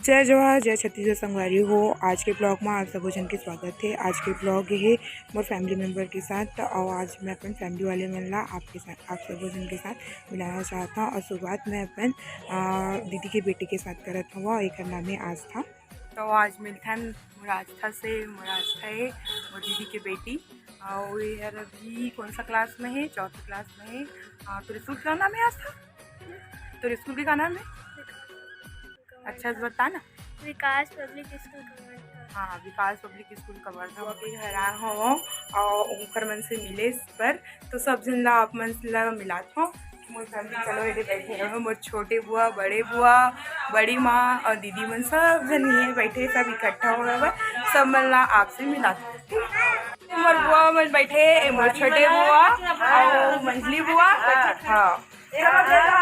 जय जोहार जय छत्तीसगढ़ संगवारी हो। आज के ब्लॉग में आप सबो जन के स्वागत है। आज के ब्लॉग है मोर फैमिली मेम्बर के साथ और आज मैं अपन फैमिली वाले मन ला आपके साथ आप सबो जन के साथ मिलाना चाहता हूँ। और शुरुआत मैं अपन दीदी के बेटे के साथ करत हूँ। एक नाम है आस्था। तो आज मिलथन मोर आस्था से। मोर आस्था है मोर दीदी के बेटी और यार अभी कौन सा क्लास में है? चौथी क्लास में है। तो स्कूल का नाम है आस्था? तो स्कूल के का नाम है? अच्छा बता ना। विकास पब्लिक स्कूल कवर्धा। हाँ, विकास पब्लिक स्कूल कवर्धा के घर आ हो और उनकर मन से मिले इस पर। तो सब जन ला आप मन से ला मिलात हो। मोर फैमिली चलो ये बैठे रहो। मोर छोटे बुआ, बड़े बुआ, बड़ी माँ और दीदी मन सब जन ये बैठे, सब इकट्ठा हो गए। सब मन ला आपसे मिलात हो। मोर बुआ मन बैठे, मोर छोटे बुआ और मंझली बुआ। हाँ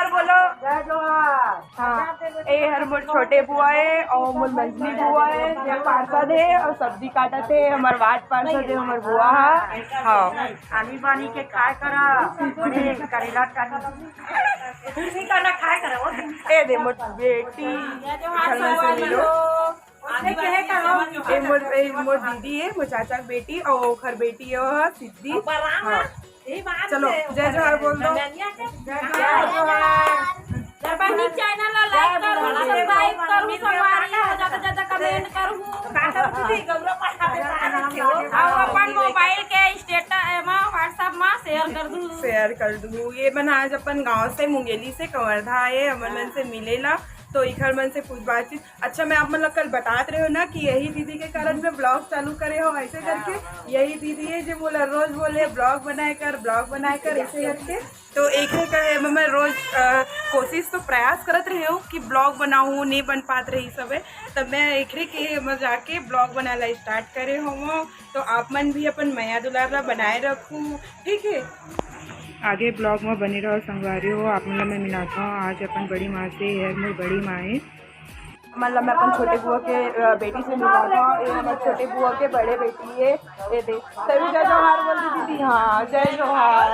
बोलो जय जोहार। हाँ, ए हर मोर छोटे बुआ है और मोर मंझली बुआ है। ये पार्षद है और सब्जी काटत है। हमार वार्ड पार्षद है हमार बुआ है। हाँ, आनी बानी के खाए करा बड़े करेला नहीं करना खाए करा। ए दे मोर बेटी से मिलो। ए मोर दीदी है, मोर चाचा की बेटी और ओखर बेटी है सिद्धि। हाँ, चलो जय जोहार बोल दो। जय जोहार। चैनल ला लाइक करू, सब्सक्राइब करू, ज्यादा कमेंट करू और अपन मोबाइल के स्टेटस में व्हाट्सएप में शेयर कर दूँ। ये मन आज अपन गांव से मुंगेली से कवर्धा आए। हमन मन से मिलेला तो इखर मन से कुछ बातचीत। अच्छा, मैं आप मतलब कल बतात रहे हो ना कि यही दीदी के कारण मैं ब्लॉग चालू करे हो ऐसे करके। यही दीदी है जो बोला रोज बोले ब्लॉग बनाए कर ऐसे करके। तो एक है मैं रोज कोशिश तो प्रयास करत रहे हो कि ब्लॉग बनाऊँ, नहीं बन पात रही सब है। तब मैं एक के मैं जाके ब्लॉग बनाना स्टार्ट करे हो। तो आप मन भी अपन मैया दुलारा बनाए रखूँ, ठीक है। आगे ब्लॉग में बने रहो संगवारी हो। आप मतलब मैं मिलाता हूँ आज अपन बड़ी माँ से। है मेरी बड़ी माँ है, मतलब मैं अपन छोटे बुआ के बेटी से मिला था। ये हमारे छोटे बुआ के बड़े बेटी है। ये देख सभी जय जोहार बोल दीदी। हाँ जय जोहार।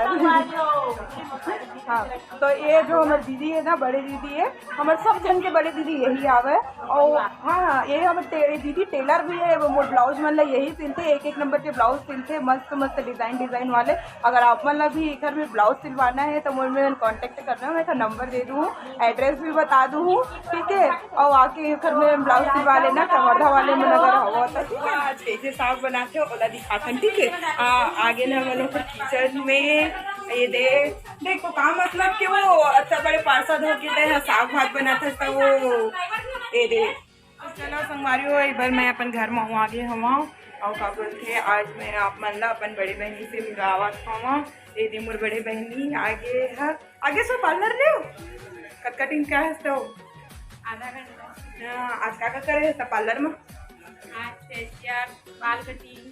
हाँ, तो ये जो हमारी दीदी है ना, बड़े दीदी है, हमारे सब जन के बड़े दीदी यही आवे। और हाँ, ये हमारे दीदी टेलर भी है। वो ब्लाउज मतलब यही सिलते, एक नंबर के ब्लाउज सिलते, मस्त मस्त डिज़ाइन वाले। अगर आप मतलब भी घर में ब्लाउज सिलवाना है तो मुझे कॉन्टेक्ट करना। मैं नंबर दे दूँ, एड्रेस भी बता दूँ, ठीक है। और आके घर में ब्लाउज सिलवा लेना। कवर्धा वाले में अगर हो तो ठीक है। आज कैसे साग बनाते हो ओला दिखाते, ठीक है। आगे ना हम लोग किचन में ये देखो काम मतलब कि वो अच्छा बड़े पार्षद हो के साग भात बनाते तो वो ये दे। चलो संगवारी हो, एक बार मैं अपन घर में हूँ आगे हवा और का बोलते आज मैं आप मन ला अपन बड़ी बहनी से मिलावत हवा। ये दे मोर बड़े बहनी आगे है। आगे से पार्लर ले कटिंग क्या है तो आधा घंटा। आज का करे पार्लर में? आज फेशियल, बाल कटिंग।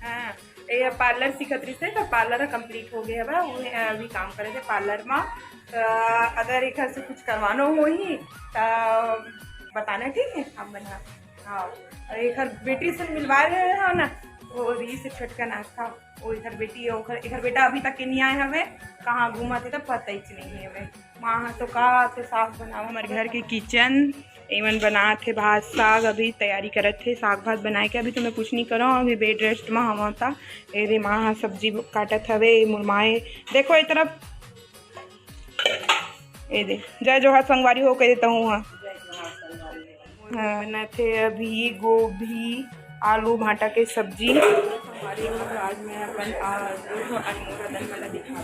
हाँ, ये पार्लर सीखत रही थे तो पार्लर कंप्लीट हो गया है। वो अभी काम करे थे पार्लर में। तो अगर एक से कुछ करवाना हो ही तो बताना, ठीक है। हम बना। हाँ, और एक बेटी से मिलवा रहे हो ना, वो री से छटका नाश्ता। वो इधर बेटी है, इधर बेटा अभी तक के नहीं आए हमें। कहाँ घूमा थे तो पता ही नहीं है हमें। माँ तो का तो साग बनाओ। हमारे घर के किचन एमन बना थे भात साग, अभी तैयारी करत थे साग भात बनाए के। अभी तो मैं कुछ नहीं करो, अभी बेड रेस्ट में हम था। रे माँ सब्जी काटत हवे मुरमाए। देखो ये तरफ ये दे जय जोहार संगवारी हो कह देता हूँ। हाँ बना थे अभी गोभी आलू भाटा के सब्जी। आज मैं अपन अनमोल रतन वाला दिखा,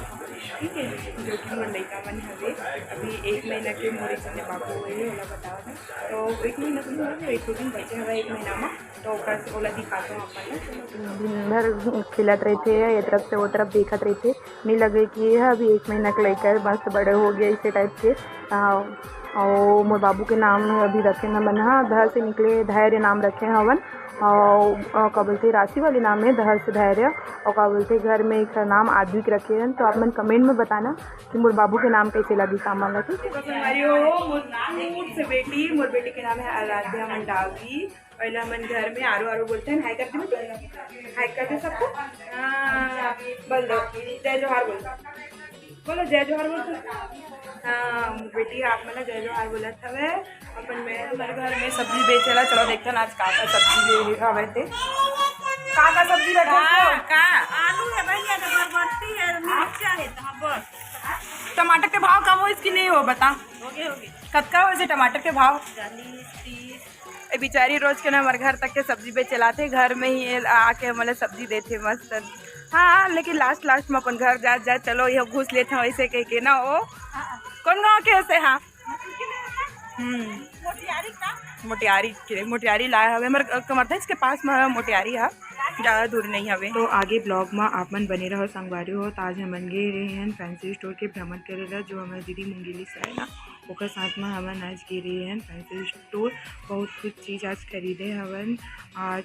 ठीक है, जो कि मोर लड़का मन हवे। अभी 1 महीना के मोर एक बाबू हुए ओला बताओ था। तो 1 महीना तो एक दिन बचे हवा 1 महीना में। तो ओला दिखाता हूँ अपन। दिन भर खिलत रहे थे, ये तरफ से वो तरफ देखत रहे थे। नहीं लगे कि यह अभी 1 महीना का लड़का है, मस्त बड़े हो गया इसे टाइप के। और मोर बाबू के नाम अभी रखे हैं मन। हाँ, धर से निकले धैर्य नाम रखे हैं हवन। और का बोलते राशि वाले नाम है धर से धैर्य। और का बोलते घर में एक नाम आद्विक रखे हैं। तो आप मन कमेंट में बताना कि मोर बाबू के नाम कैसे लगी सामान लगे। मोर बेटी के नाम है आराध्या मंडावी। पहला मन घर में आरू बोलते हैं। हाय करते हैं, हाय करते सबको। बोल दो जय जोहार बोलो जय जोहार बोल। हाँ बेटी आप मैंने जय जोहार बोला था। अपन मैं हमारे घर में सब्जी बेचेला। चलो देखते हैं आज का सब्जी ले हवे थे। का सब्जी रखा का आलू है भैया, बरबट्टी है, मिर्चा है, बस। टमाटर के भाव कम हो इसकी नहीं हो बता। होगे कतका हो से टमाटर के भाव? 40-30। बेचारी रोज के ना हमारे घर तक के सब्जी बेचलाते, घर में ही आके हमारे सब्जी देते मस्त। हाँ लेकिन लास्ट में अपन घर जा चलो ये घुस लेते हैं वैसे कह के ना। वो कौन गाँव के से? हाँ मोटियारी लाया हवे हमारे कमरथा इसके पास में मोटियारी है, ज़्यादा दूर नहीं हवे। तो आगे ब्लॉग में आप मन बने रहो संगवारी हो। तो आज हमन गए रहे हैं फैंसी स्टोर के भ्रमण करेला जो हमारे दीदी मुंगेली से है ना, ओकर साथ में हमन आज गए रहे हैं फैंसी स्टोर। बहुत कुछ चीज़ आज खरीदे हवन,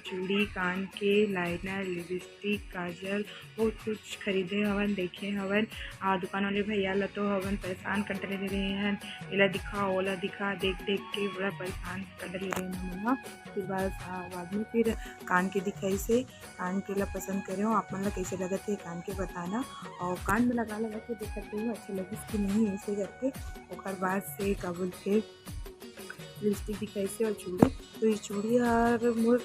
चूड़ी, कान के लाइनर, लिपस्टिक, काजल, बहुत कुछ खरीदे हवन, देखे हवन। दुकान वाले भैया ला तो हवन परेशान कर ले रहे हैं, इला दिखा ओला दिखा, देख के बड़ा परेशान कर ले रहे हैं हम। फिर बाद में फिर कान के दिखाई से कान के ला पसंद करे हो। आप मन ला कैसे लगा थे कान के बताना, और कान में लगा के देखते हो अच्छे लगी कि नहीं ऐसे करके। और बाद से का बोलते लिपस्टिक दिखाई से और चूड़ी। तो ये चूड़ी और मोर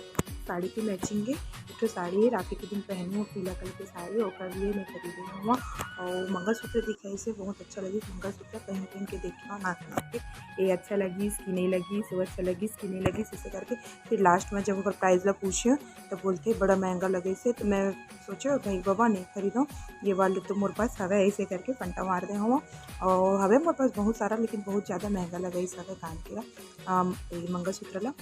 साड़ी के मैचिंग है, तो साड़ी है राखी के दिन पहनी हो पीला कलर की साड़ी, और लिए मैं खरीदे हुआ। और मंगलसूत्र दिखाई से बहुत अच्छा लगी, मंगलसूत्र पहन के देखना नाक के ये अच्छा लगी इसकी नहीं लगी, सब अच्छा लगी इसकी नहीं लगी, ऐसे करके। फिर लास्ट में जब अगर प्राइस ला पूछे तो बोलते बड़ा महंगा लगे से, तो मैं सोचे भाई बाबा नहीं खरीदो ये वाले, तो मोरे पास हवे ऐसे करके फंटा मार दे हुआ। और हवे मोरे पास बहुत सारा, लेकिन बहुत ज़्यादा महंगा लगा इस हवे कान के मंगलसूत्र ला।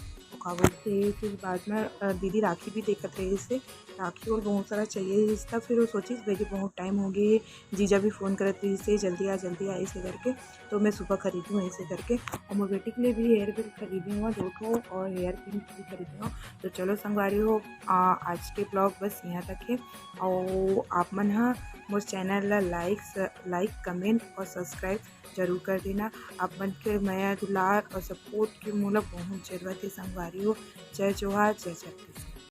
का बोलते फिर बाद में दीदी राखी भी देखत रहे इसे, राखी और बहुत सारा चाहिए इसका। फिर वो सोची भाई बहुत टाइम हो गए, जीजा भी फ़ोन करे थे इसे जल्दी आ ऐसे करके। तो मैं सुबह खरीदी हूँ ऐसे करके। और मैं बेटी के लिए भी हेयर बेल्ट खरीदी हूँ 2 ठो, और हेयर पिन भी खरीदी हूँ। तो चलो संगवारी हो आज के ब्लॉग बस यहाँ तक है। और आप मन हाँ मोर चैनल ला लाइक कमेंट और सब्सक्राइब जरूर कर देना। आप मन के माया दुलार और सपोर्ट की मोला बहुत जरूरत है संगवारी हो। जय जोहार, जय छत्तीसगढ़।